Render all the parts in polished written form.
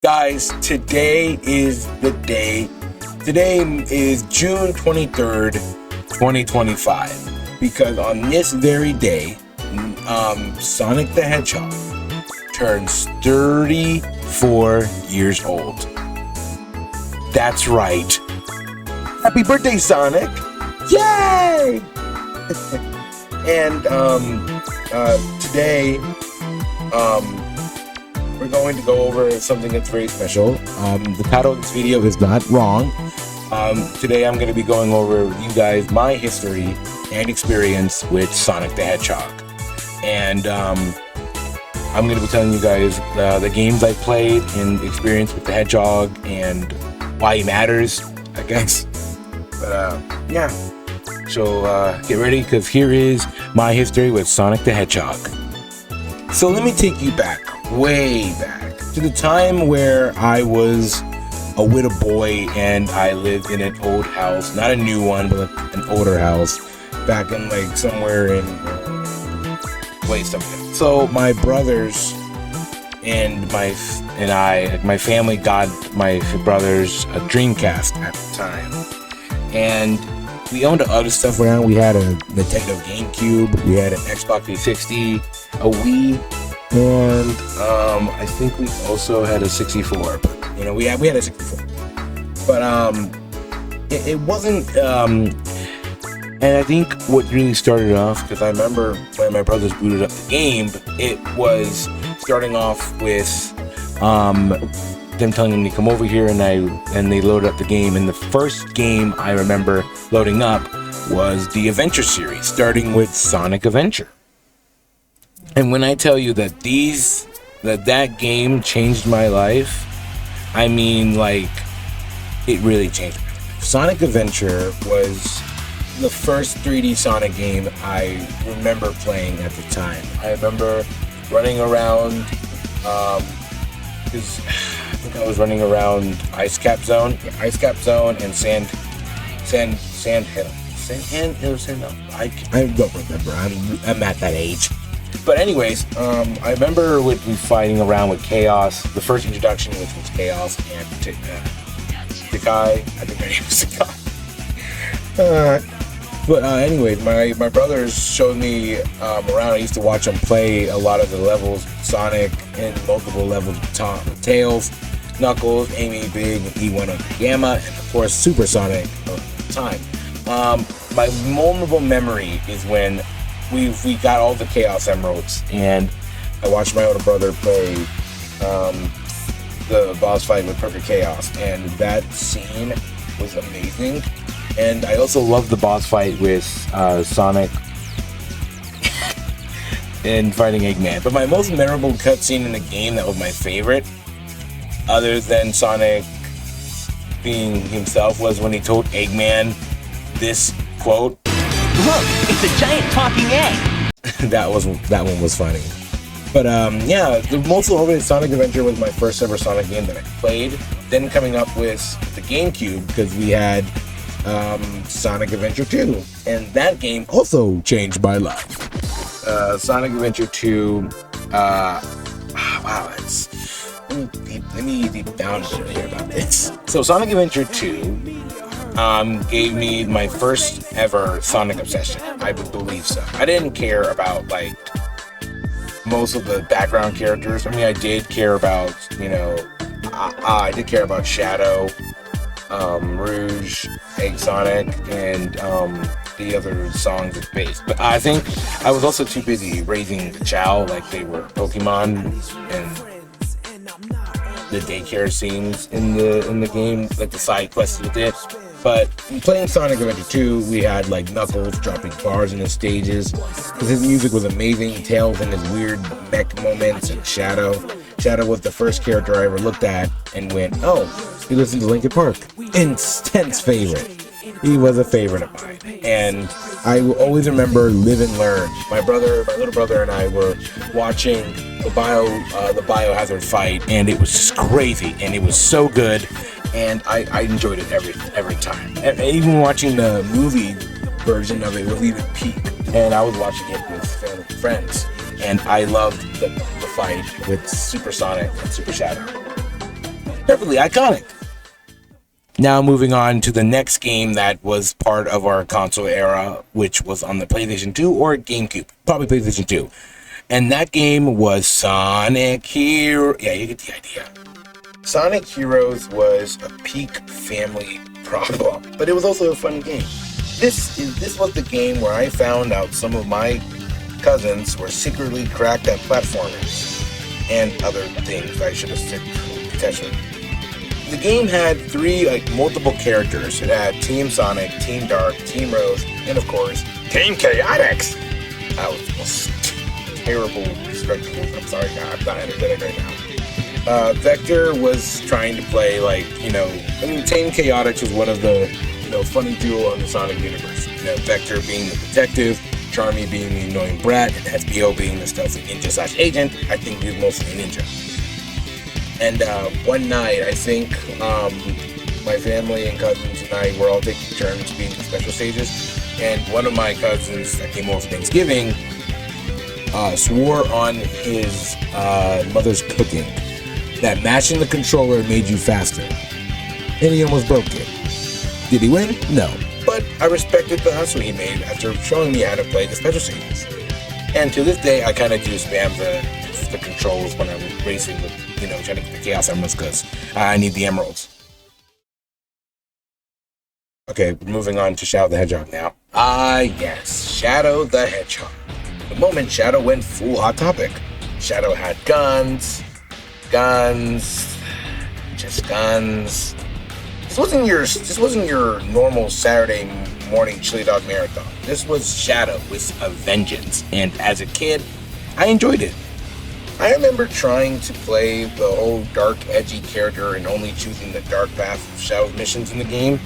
Guys, today is the day. Today is June 23rd, 2025. Because on this very day, Sonic the Hedgehog turns 34 years old. That's right. Happy birthday, Sonic! Yay! And today, we're going to go over something that's very special. The title of this video is not wrong. Today I'm going to be going over with you guys my history and experience with Sonic the Hedgehog. And I'm going to be telling you guys the games I played and experience with the Hedgehog and why he matters, I guess. But yeah. So get ready, because here is my history with Sonic the Hedgehog. So let me take you back, way back, to the time where I was a little boy and I lived in an old house, not a new one, but an older house, back in like somewhere in something. So my brothers and my family got my brothers a Dreamcast at the time, and we owned other stuff around. We had a Nintendo GameCube, we had an Xbox 360, a Wii, and I think we also had a 64. But we had a 64. But it wasn't. And I think what really started off, because I remember when my brothers booted up the game, it was starting off with them telling them to come over here, and they loaded up the game. And the first game I remember loading up was the Adventure series, starting with Sonic Adventure. And when I tell you that that game changed my life, I mean, like, it really changed my life. Sonic Adventure was the first 3D Sonic game I remember playing at the time. I remember running around, because I think I was running around Ice Cap Zone and Sand Hill. I don't remember. I'm at that age. But anyways, I remember we fighting around with Chaos. The first introduction, which was Chaos and Takai. I think my name was Takai. But anyways, my brothers showed me around. I used to watch them play a lot of the levels, Sonic in multiple levels, Tails, Knuckles, Amy, Big, and E1 and Gamma, and of course Super Sonic at the time. My memorable memory is when we got all the Chaos Emeralds, and I watched my older brother play the boss fight with Perfect Chaos, and that scene was amazing. And I also loved the boss fight with Sonic and fighting Eggman. But my most memorable cutscene in the game that was my favorite, other than Sonic being himself, was when he told Eggman this quote. Look, it's a giant talking egg. that one was funny. But yeah, the most over Sonic Adventure was my first ever Sonic game that I played. Then coming up with the GameCube, because we had Sonic Adventure 2, and that game also changed my life. Sonic Adventure 2, wow, let me deep down a little here about this. So Sonic Adventure 2 gave me my first ever Sonic obsession. I would believe so. I didn't care about like most of the background characters. I mean, I did care about, I did care about Shadow, Rouge, Egg Sonic, and the other songs of bass. But I think I was also too busy raising the Chow like they were Pokemon, and the daycare scenes in the game, like the side quests with it. But playing Sonic Adventure 2, we had like Knuckles dropping bars in his stages, because his music was amazing. Tails and his weird mech moments, and Shadow was the first character I ever looked at and went, oh, he listened to Linkin Park. Intense favorite. He was a favorite of mine. And I will always remember Live and Learn. My little brother and I were watching the Biohazard fight, and it was just crazy, and it was so good, and I enjoyed it every time. And even watching the movie version of it was even peak, and I was watching it with family and friends, and I loved the fight with Super Sonic and Super Shadow. Perfectly iconic. Now moving on to the next game that was part of our console era, which was on the PlayStation 2 or GameCube. Probably PlayStation 2. And that game was Sonic Hero. Yeah, you get the idea. Sonic Heroes was a peak family problem, but it was also a fun game. This was the game where I found out some of my cousins were secretly cracked at platformers and other things I should have said potentially. The game had multiple characters. It had Team Sonic, Team Dark, Team Rose, and of course, Team Chaotix. That was the most terrible spectacle. I'm sorry, God, I'm not energetic right now. Vector was trying to play Team Chaotix was one of the, funny duo on the Sonic universe. Vector being the detective, Charmy being the annoying brat, and SBO being the stealthy ninja/agent. I think he was mostly a ninja. And one night, I think my family and cousins and I were all taking turns being the special stages. And one of my cousins that came over for Thanksgiving swore on his mother's cooking that mashing the controller made you faster. And he almost broke it. Did he win? No. But I respected the hustle he made after showing me how to play the special stages. And to this day, I kind of do spam the controls when I'm racing with, trying to get the Chaos Emeralds because I need the Emeralds. Okay, moving on to Shadow the Hedgehog now. Yes, Shadow the Hedgehog. The moment Shadow went full Hot Topic. Shadow had guns. Just guns. This wasn't your normal Saturday morning chili dog marathon. This was Shadow with a vengeance, and as a kid, I enjoyed it. I remember trying to play the whole dark, edgy character and only choosing the dark path of Shadow's missions in the game,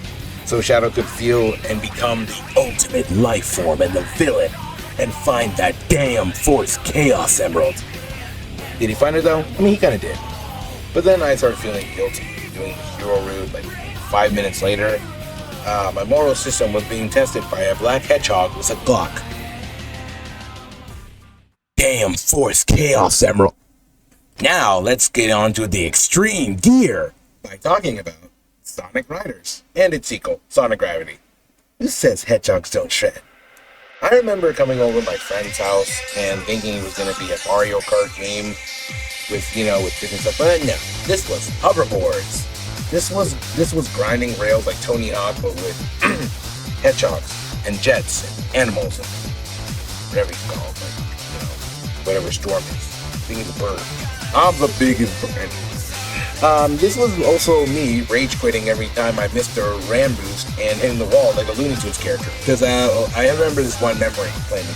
so Shadow could feel and become the ultimate life form and the villain, and find that damn Force Chaos Emerald. Did he find it though? I mean, he kind of did. But then I started feeling guilty doing the hero route 5 minutes later. My moral system was being tested by a black hedgehog with a Glock. Damn Force Chaos Emerald. Now let's get on to the extreme gear by talking about Sonic Riders and its sequel, Sonic Gravity. Who says hedgehogs don't shred? I remember coming over to my friend's house and thinking it was going to be a Mario Kart game with different stuff, but no, this was hoverboards. This was grinding rails like Tony Hawk, but with hedgehogs and jets and animals and whatever you call it, whatever storm is. Biggest bird. I'm the biggest bird. This was also me rage quitting every time I missed a ram boost and hitting the wall like a Looney Tunes character. Because I remember this one memory playing it.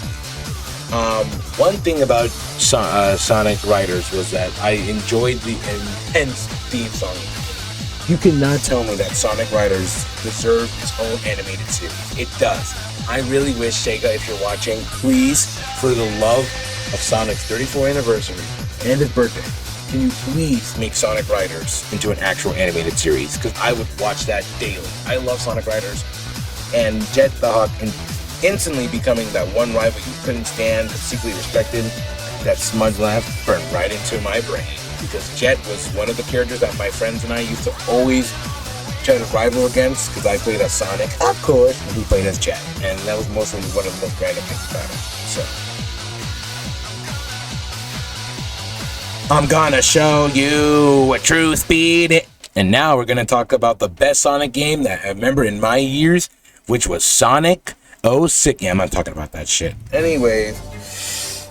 One thing about Sonic Riders was that I enjoyed the intense theme song. You cannot tell me that Sonic Riders deserved its own animated series. It does. I really wish, Sega, if you're watching, please, for the love of Sonic's 34th anniversary and his birthday, can you please make Sonic Riders into an actual animated series? Because I would watch that daily. I love Sonic Riders. And Jet the Hawk instantly becoming that one rival you couldn't stand, but secretly respected, that smudge laugh burned right into my brain. Because Jet was one of the characters that my friends and I used to always try to rival against, because I played as Sonic, of course, and he played as Jet. And that was mostly one of the most random things about it. So I'm gonna show you what true speed is. And now we're gonna talk about the best Sonic game that I remember in my years, which was Sonic 06. Yeah, I'm not talking about that shit. Anyways,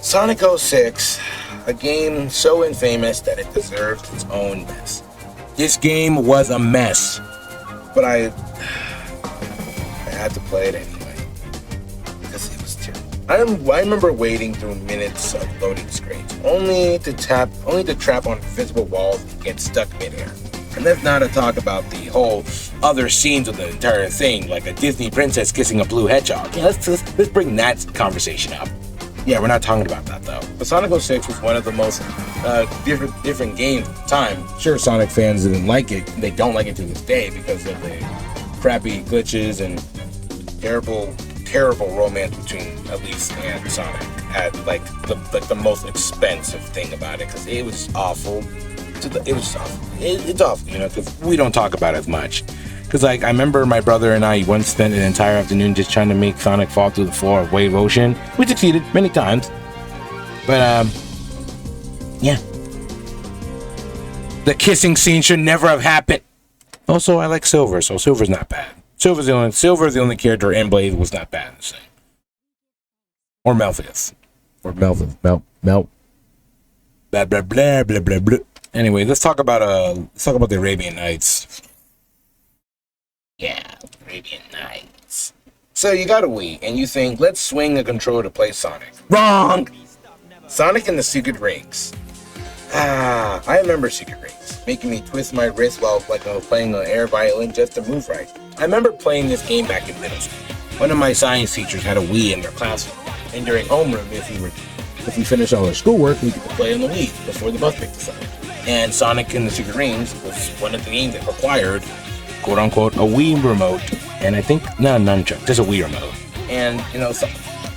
Sonic 06, a game so infamous that it deserved its own mess. This game was a mess, but I had to play it anyway because it was terrible. I remember wading through minutes of loading screens, only to trap on invisible walls and get stuck midair. And that's not to talk about the whole other scenes of the entire thing, like a Disney princess kissing a blue hedgehog. Yeah, let's bring that conversation up. Yeah, we're not talking about that though. But Sonic 06 was one of the most different games at the time. Sure, Sonic fans didn't like it. They don't like it to this day because of the crappy glitches and terrible romance between Elise and Sonic. Had like the most expensive thing about it because it was awful. it was tough. It's tough, you know, because we don't talk about it as much. Because, like, I remember my brother and I once spent an entire afternoon just trying to make Sonic fall through the floor of Wave Ocean. We succeeded many times. But, yeah. The kissing scene should never have happened. Also, I like Silver, so Silver's not bad. Silver's the only character, and Blade was not bad in this thing. Or Melfius. Or Melfius. Blah, blah, blah, blah, blah, blah. Anyway, let's talk about the Arabian Nights. Yeah, Arabian Nights. So you got a Wii, and you think, let's swing a controller to play Sonic. Wrong! Sonic and the Secret Rings. I remember Secret Rings, making me twist my wrist while I was playing an air violin just to move right. I remember playing this game back in middle school. One of my science teachers had a Wii in their classroom, and during homeroom, if we finished all our schoolwork, we could play on the Wii before the bus picked us up. And Sonic and the Secret Rings was one of the games that required, quote unquote, a Wii remote, and I think nunchuck, just a Wii remote. And you know, so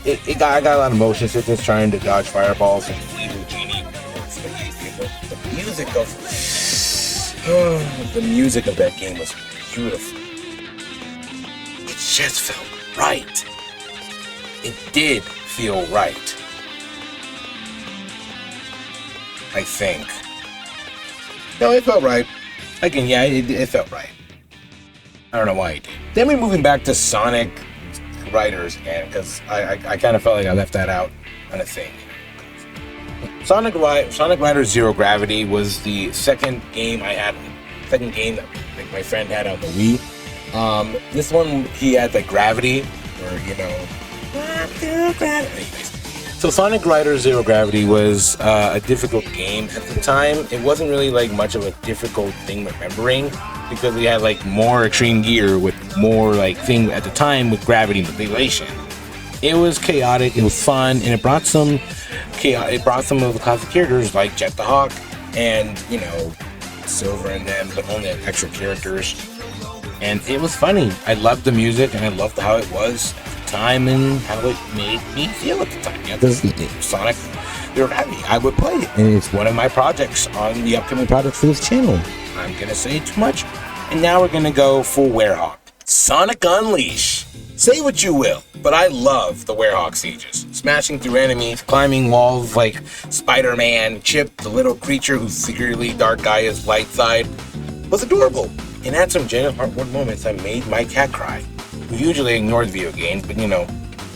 I got a lot of motion sickness trying to dodge fireballs and evil genie. The music of that game was beautiful. It just felt right. It did feel right. I think. No, it felt right. Again, yeah, it felt right. I don't know why it did. Then we're moving back to Sonic Riders again, because I kind of felt like I left that out on a thing. Sonic Riders Zero Gravity was the second game that like, my friend had on the Wii. This one, he had like Gravity, or you know. Anyways. So Sonic Riders Zero Gravity was a difficult game at the time. It wasn't really like much of a difficult thing remembering, because we had like more extreme gear with more like thing at the time with gravity manipulation. It was chaotic, it was fun, and it brought some of the classic characters like Jet the Hawk and, you know, Silver and them, but only extra characters. And it was funny. I loved the music, and I loved how it was at the time and how it made me feel at the time. Yeah, because Sonic, they're happy. I would play it, and it's one of my projects on the upcoming projects for this channel. I'm gonna say too much, and now we're gonna go full Werehog. Sonic Unleash. Say what you will, but I love the Werehog sieges. Smashing through enemies, climbing walls like Spider-Man, Chip, the little creature whose secretly dark guy is light side, was adorable. And at some genuine heartwarming moments, I made my cat cry, who usually ignores video games, but you know,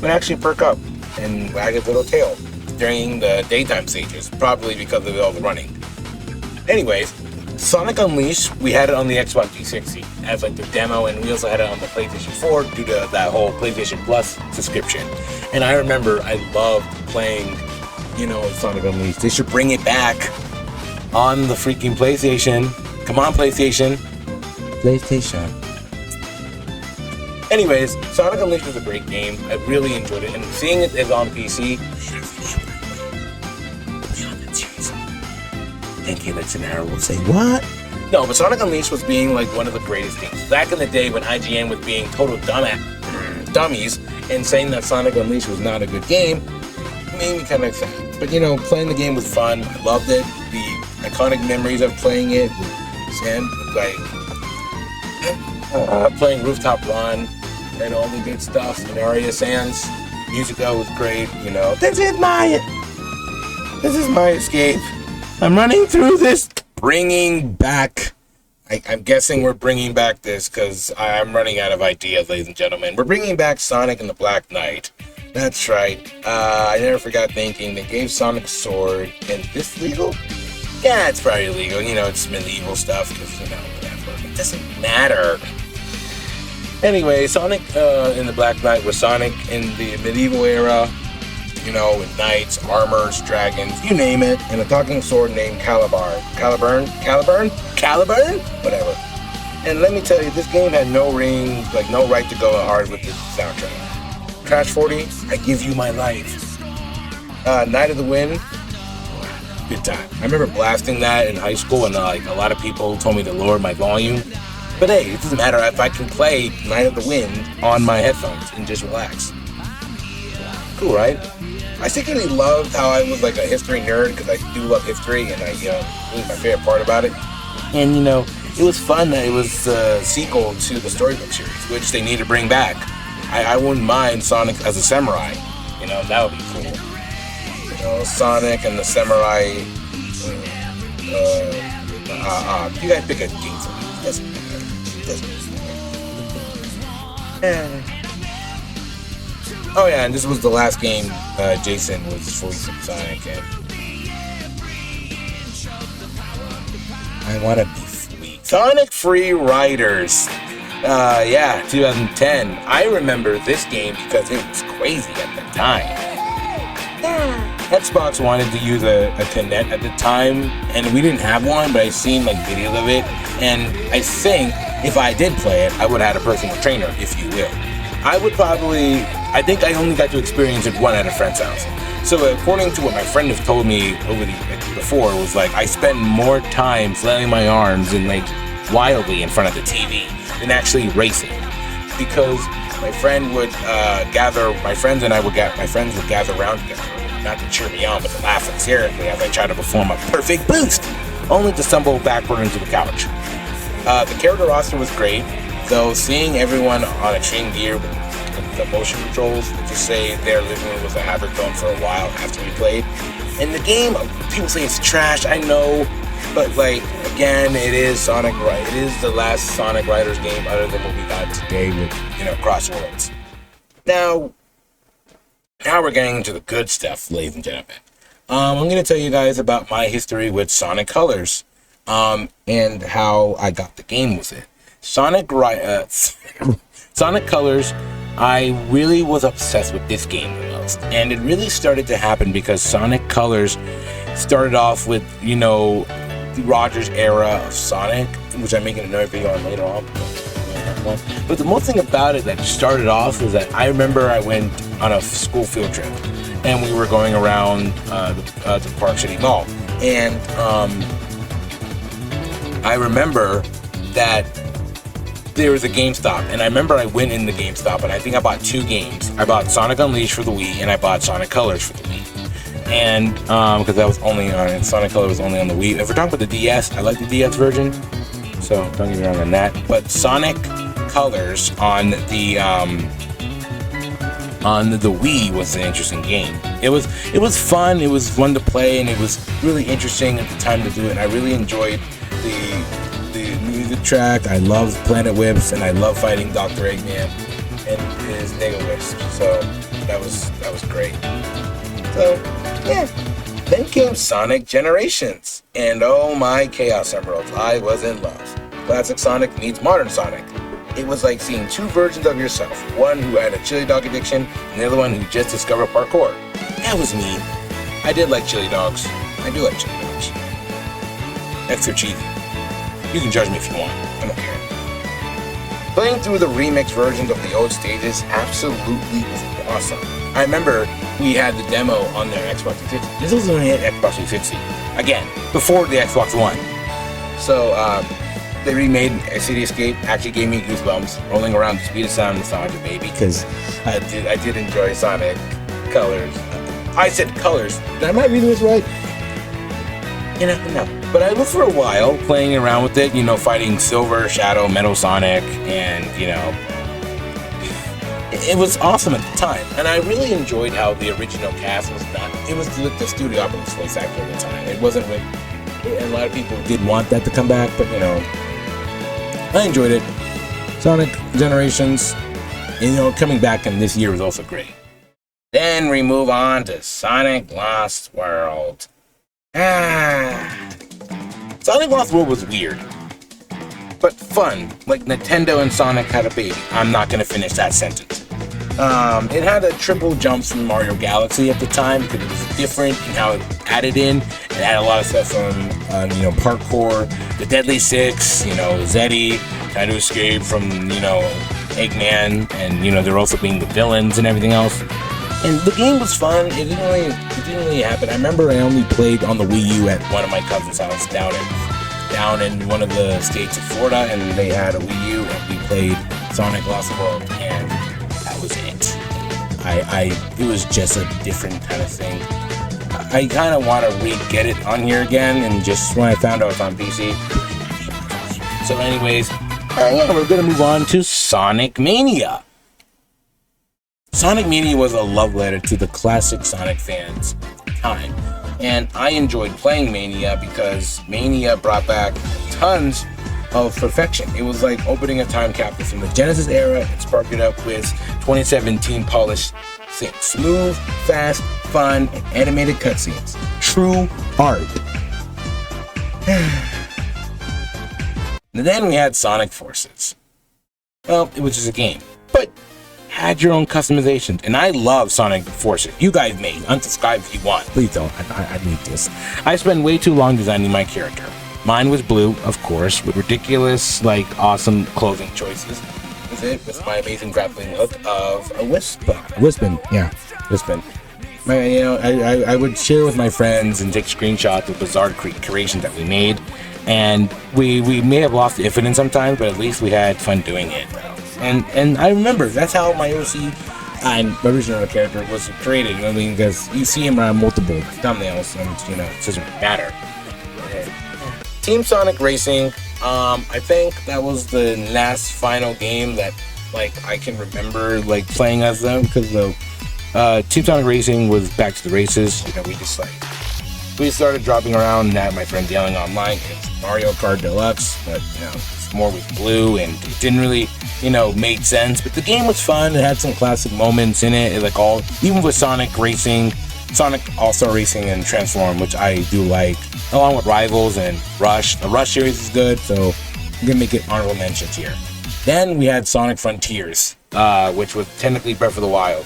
would actually perk up and wag his little tail during the daytime stages, probably because of all the running. Anyways, Sonic Unleashed, we had it on the Xbox 360 as like the demo, and we also had it on the PlayStation 4 due to that whole PlayStation Plus subscription. And I remember I loved playing, you know, Sonic Unleashed. They should bring it back on the freaking PlayStation. Come on, PlayStation. Anyways, Sonic Unleashed was a great game. I really enjoyed it, and seeing it as on PC. Thank Listener will say, what? No, but Sonic Unleashed was being like one of the greatest games. Back in the day when IGN was being total dummies and saying that Sonic Unleashed was not a good game, made me kind of sad. But you know, playing the game was fun. I loved it. The iconic memories of playing it with playing Rooftop Run and all the good stuff. And Aria Sands music was great. You know, this is my escape. I'm running through this. Bringing back. I'm guessing we're bringing back this because I'm running out of ideas, ladies and gentlemen. We're bringing back Sonic and the Black Knight. That's right. I never forgot thinking they gave Sonic a sword. And this legal? Yeah, it's probably illegal. You know, it's medieval stuff because, you know, whatever. It doesn't matter. Anyway, Sonic in the Black Knight was Sonic in the medieval era. You know, with knights, armors, dragons, you name it, and a talking sword named Caliburn? Whatever. And let me tell you, this game had no right to go hard with the soundtrack. Crash 40, I give you my life. Night of the Wind, good time. I remember blasting that in high school, and like a lot of people told me to lower my volume. But hey, it doesn't matter if I can play Night of the Wind on my headphones and just relax. Cool, right? I secretly loved how I was like a history nerd because I do love history, and it was my favorite part about it. And it was fun that it was a sequel to the storybook series, which they need to bring back. I wouldn't mind Sonic as a samurai. That would be cool. Sonic and the samurai. You guys pick a game for me. Doesn't matter. Oh yeah, and this was the last game Jason was voicing Sonic, and I want to be free. Sonic Free Riders. 2010. I remember this game because it was crazy at the time. Xbox wanted to use a Kinect at the time, and we didn't have one, but I seen like videos of it, and I think if I did play it, I would have had a personal trainer, if you will. I think I only got to experience it one at a friend's house. So according to what my friend has told me before, was like I spent more time flailing my arms and like wildly in front of the TV than actually racing, because my friends and I would gather around together, not to cheer me on, but to laugh hysterically as I try to perform a perfect boost, only to stumble backward into the couch. The character roster was great, though seeing everyone on extreme gear with the motion controls, let's just say their living room was a hazard zone for a while after we played. In the game, people say it's trash, I know, but like, again, it is Sonic Riders. It is the last Sonic Riders game other than what we got today with, Crossworlds. Now we're getting into the good stuff, ladies and gentlemen. I'm going to tell you guys about my history with Sonic Colors, and how I got the game with it. Sonic Colors, I really was obsessed with this game the most, and it really started to happen because Sonic Colors started off with, Roger's era of Sonic, which I'm making another video on later on. But the most thing about it that started off is that I remember I went on a school field trip, and we were going around the Park City Mall, and I remember that there was a GameStop, and I remember I went in the GameStop, and I think I bought 2 games. I bought Sonic Unleashed for the Wii, and I bought Sonic Colors for the Wii. And because that was only on Sonic Color was only on the Wii. If we're talking about the DS, I like the DS version, so don't get me wrong on that. But Sonic Colors on the Wii was an interesting game. It was fun. It was fun to play, and it was really interesting at the time to do it. And I really enjoyed the music track. I love Planet Whips, and I love fighting Dr. Eggman and his Nega Wisp. So that was great. So, yeah. Then came Sonic Generations. And oh my Chaos Emeralds, I was in love. Classic Sonic meets modern Sonic. It was like seeing 2 versions of yourself. One who had a chili dog addiction, and the other one who just discovered parkour. That was me. I did like chili dogs. I do like chili dogs. Extra cheesy. You can judge me if you want. I don't care. Playing through the remix versions of the old stages absolutely was awesome. I remember we had the demo on their Xbox 360. This was only at Xbox 360. Again, before the Xbox One. So, they remade City Escape. Actually gave me goosebumps rolling around the speed of sound and Sonic the Baby, because I did enjoy Sonic Colors. I said Colors. Am I reading this right? No. But I was for a while playing around with it, fighting Silver, Shadow, Metal Sonic, and, it was awesome at the time. And I really enjoyed how the original cast was not, it was the studio operating voice actor at the time. It wasn't with, and a lot of people did want that to come back, but, I enjoyed it. Sonic Generations, coming back in this year was also great. Then we move on to Sonic Lost World. Sonic Lost World was weird, but fun. Like Nintendo and Sonic had a baby. I'm not gonna finish that sentence. It had a triple jumps from Mario Galaxy at the time because it was different in how it added in. It had a lot of stuff from, parkour, the Deadly Six, Zeddy, trying to escape from, Eggman, and, they're also being the villains and everything else. And the game was fun. It didn't really happen. I remember I only played on the Wii U at one of my cousin's house down in one of the states of Florida, and they had a Wii U, and we played Sonic Lost World, and that was it. it was just a different kind of thing. I kind of want to re-get it on here again, and just when I found out it's on PC. So anyways, yeah, we're going to move on to Sonic Mania. Sonic Mania was a love letter to the classic Sonic fans at the time. And I enjoyed playing Mania because Mania brought back tons of perfection. It was like opening a time capsule from the Genesis era and sparked it up with 2017 polished things. Smooth, fast, fun, and animated cutscenes. True art. And then we had Sonic Forces. Well, it was just a game, but had your own customizations, and I love Sonic Forces. You guys may unsubscribe if you want. Please don't. I need this. I spent way too long designing my character. Mine was blue, of course, with ridiculous, awesome clothing choices. With my amazing grappling hook of a Wispin. I would share with my friends and take screenshots of bizarre creations that we made, and we may have lost the infinite sometimes, but at least we had fun doing it. And I remember that's how my OC and original character was created. I mean, because you see him around multiple thumbnails, and it doesn't matter. Team Sonic Racing. I think that was the last final game that I can remember playing as them, because Team Sonic Racing was back to the races. We started dropping around and had my friends yelling online. It's Mario Kart Deluxe, but it's more with blue, and it didn't really made sense. But the game was fun. It had some classic moments in it. Even with Sonic Racing, Sonic All-Star Racing, and Transform, which I do like, along with Rivals and Rush. The Rush series is good, so I'm gonna make it honorable mentions here. Then we had Sonic Frontiers, which was technically Breath of the Wild.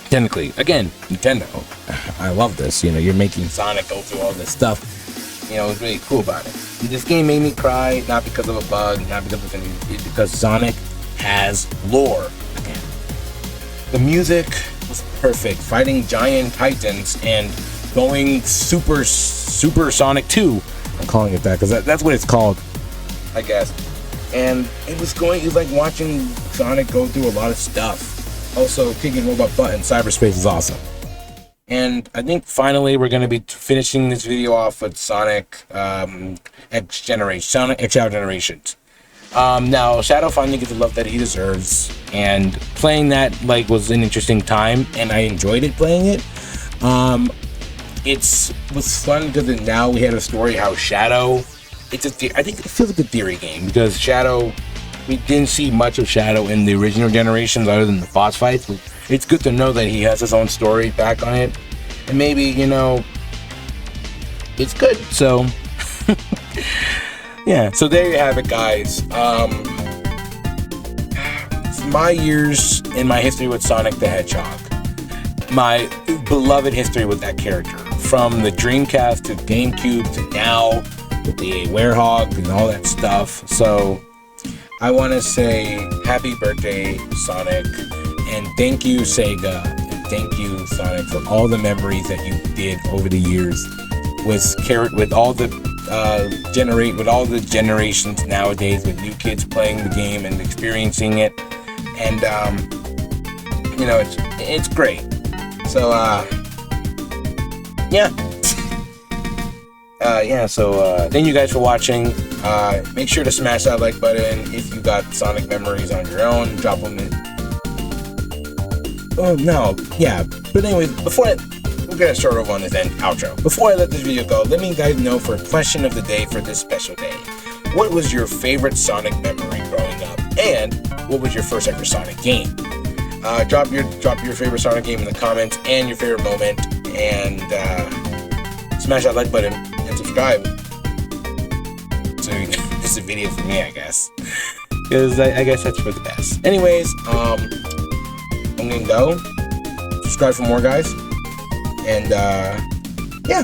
Technically, again, Nintendo. I love this. You're making Sonic go through all this stuff. It was really cool about it. This game made me cry, not because of a bug, not because of anything, because Sonic has lore again. The music was perfect, fighting giant titans and going Super Sonic 2. I'm calling it that because that's what it's called, I guess. And it was like watching Sonic go through a lot of stuff. Also, kicking robot butt in cyberspace is awesome. And I think finally we're going to be finishing this video off with Sonic X Generation, Sonic X Generations. Now, Shadow finally gets the love that he deserves, and playing that was an interesting time, and I enjoyed it playing it. It was fun because now we had a story how Shadow. I think it feels like a theory game because Shadow. We didn't see much of Shadow in the original generations other than the boss fights. It's good to know that he has his own story back on it. And maybe, it's good. So, yeah. So there you have it, guys. My years in my history with Sonic the Hedgehog. My beloved history with that character. From the Dreamcast to GameCube to now with the Werehog and all that stuff. So I want to say happy birthday, Sonic, and thank you, Sega, and thank you, Sonic, for all the memories that you did over the years with all the generations nowadays, with new kids playing the game and experiencing it, and it's great. So thank you guys for watching. Make sure to smash that like button if you got Sonic memories on your own. Drop them in. Oh no, yeah. But anyways, we're gonna start over on this outro. Before I let this video go, let me guys know for a question of the day for this special day. What was your favorite Sonic memory growing up, and what was your first ever Sonic game? Drop your favorite Sonic game in the comments and your favorite moment, and smash that like button and subscribe. So this is a video for me, I guess, because I guess that's for the best. Anyways, I'm gonna go subscribe for more, guys, and yeah.